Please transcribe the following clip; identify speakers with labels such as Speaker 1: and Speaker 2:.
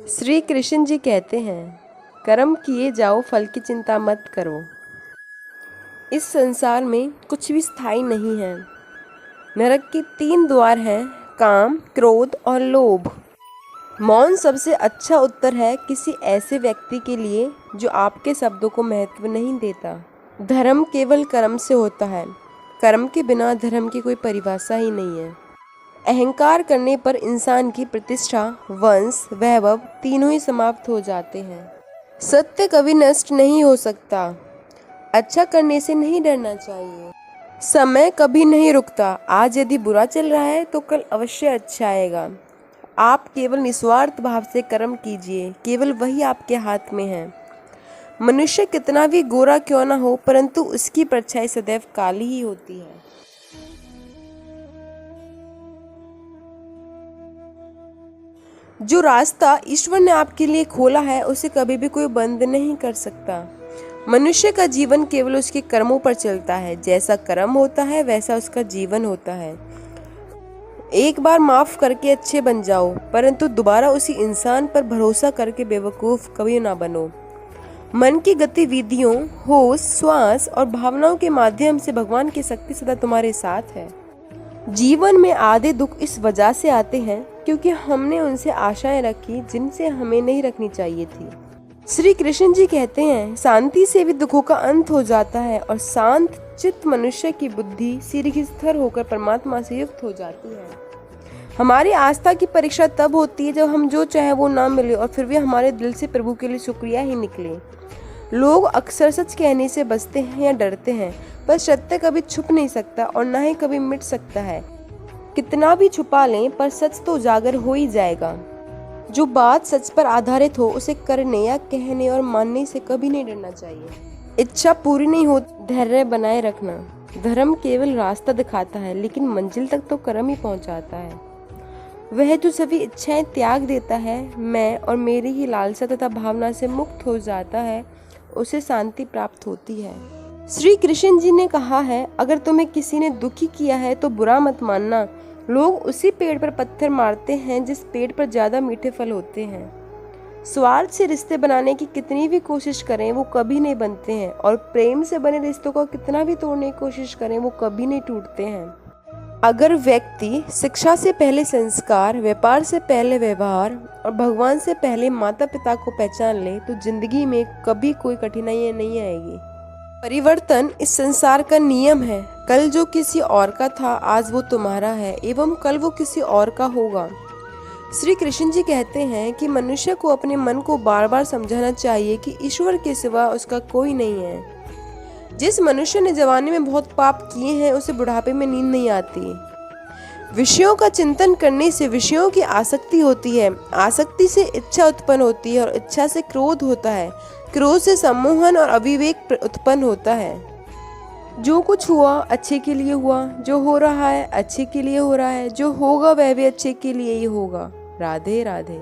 Speaker 1: श्री कृष्ण जी कहते हैं, कर्म किए जाओ, फल की चिंता मत करो। इस संसार में कुछ भी स्थायी नहीं है। नरक के 3 द्वार हैं, काम, क्रोध और लोभ। मौन सबसे अच्छा उत्तर है किसी ऐसे व्यक्ति के लिए जो आपके शब्दों को महत्व नहीं देता। धर्म केवल कर्म से होता है। कर्म के बिना धर्म की कोई परिभाषा ही नहीं है। अहंकार करने पर इंसान की प्रतिष्ठा, वंश, वैभव तीनों ही समाप्त हो जाते हैं। सत्य कभी नष्ट नहीं हो सकता। अच्छा करने से नहीं डरना चाहिए। समय कभी नहीं रुकता। आज यदि बुरा चल रहा है तो कल अवश्य अच्छा आएगा। आप केवल निस्वार्थ भाव से कर्म कीजिए, केवल वही आपके हाथ में है। मनुष्य कितना भी गोरा क्यों न हो, परंतु उसकी परछाई सदैव काली ही होती है। जो रास्ता ईश्वर ने आपके लिए खोला है उसे कभी भी कोई बंद नहीं कर सकता। मनुष्य का जीवन केवल उसके कर्मों पर चलता है। जैसा कर्म होता है वैसा उसका जीवन होता है। एक बार माफ करके अच्छे बन जाओ, परंतु दोबारा उसी इंसान पर भरोसा करके बेवकूफ कभी ना बनो। मन की गतिविधियों, होश, श्वास और भावनाओं के माध्यम से भगवान की शक्ति सदा तुम्हारे साथ है। जीवन में आधे दुख इस वजह से आते हैं क्योंकि हमने उनसे आशाएं रखी जिनसे हमें नहीं रखनी चाहिए थी। श्री कृष्ण जी कहते हैं, शांति से भी दुखों का अंत हो जाता है और शांत चित्त मनुष्य की बुद्धि सीधी स्थिर होकर परमात्मा से युक्त हो जाती है। हमारी आस्था की परीक्षा तब होती है जब हम जो चाहे वो ना मिले और फिर भी हमारे दिल से प्रभु के लिए शुक्रिया ही निकले। लोग अक्सर सच कहने से बचते हैं या डरते हैं, पर सत्य कभी छुप नहीं सकता और न ही कभी मिट सकता है। कितना भी छुपा लें पर सच तो उजागर हो ही जाएगा। जो बात सच पर आधारित हो उसे करने या कहने और मानने से कभी नहीं डरना चाहिए। इच्छा पूरी नहीं हो, धैर्य बनाए रखना। धर्म केवल रास्ता दिखाता है, लेकिन मंजिल तक तो कर्म ही पहुंचाता है। वह जो सभी इच्छाएं त्याग देता है, मैं और मेरी ही लालसा तथा भावना से मुक्त हो जाता है, उसे शांति प्राप्त होती है। श्री कृष्ण जी ने कहा है, अगर तुम्हें किसी ने दुखी किया है तो बुरा मत मानना। लोग उसी पेड़ पर पत्थर मारते हैं जिस पेड़ पर ज्यादा मीठे फल होते हैं। स्वार्थ से रिश्ते बनाने की कितनी भी कोशिश करें वो कभी नहीं बनते हैं, और प्रेम से बने रिश्तों को कितना भी तोड़ने की कोशिश करें वो कभी नहीं टूटते हैं। अगर व्यक्ति शिक्षा से पहले संस्कार, व्यापार से पहले व्यवहार और भगवान से पहले माता पिता को पहचान ले तो जिंदगी में कभी कोई कठिनाई नहीं आएगी। परिवर्तन इस संसार का नियम है। कल जो किसी और का था आज वो तुम्हारा है, एवं कल वो किसी और का होगा। श्री कृष्ण जी कहते हैं कि मनुष्य को अपने मन को बार बार समझाना चाहिए कि ईश्वर के सिवा उसका कोई नहीं है। जिस मनुष्य ने जवानी में बहुत पाप किए हैं उसे बुढ़ापे में नींद नहीं आती। विषयों का चिंतन करने से विषयों की आसक्ति होती है, आसक्ति से इच्छा उत्पन्न होती है और इच्छा से क्रोध होता है, क्रोध से सम्मोहन और अविवेक उत्पन्न होता है। जो कुछ हुआ अच्छे के लिए हुआ, जो हो रहा है अच्छे के लिए हो रहा है, जो होगा वह भी अच्छे के लिए ही होगा। राधे राधे।